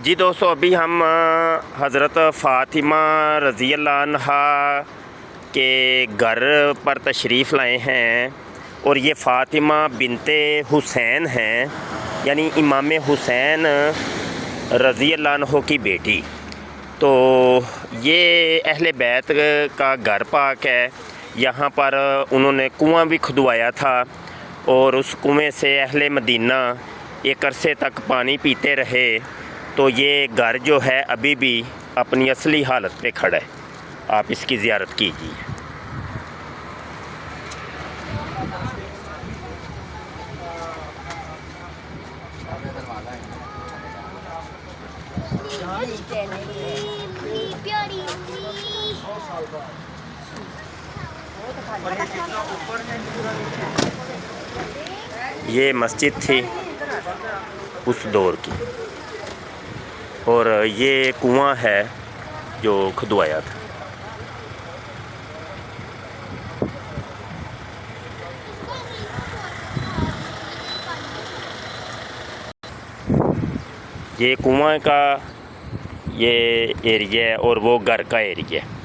जी दोस्तों, अभी हम हज़रत फ़ातिमा रज़ी अल्लाह अन्हा के घर पर तशरीफ़ लाए हैं और ये फ़ातिमा बिनते हुसैन हैं, यानी इमाम हुसैन रज़ी अल्लाह अन्हो की बेटी। तो ये अहले बैत का घर पाक है। यहाँ पर उन्होंने कुआं भी खुदवाया था और उस कुएं से अहले मदीना एक अरसे तक पानी पीते रहे। तो ये घर जो है अभी भी अपनी असली हालत पे खड़ा है। आप इसकी ज़ियारत कीजिए। ये मस्जिद थी उस दौर की और ये कुआं है जो खुदवाया था। ये कुआं का ये एरिया है और वो घर का एरिया है।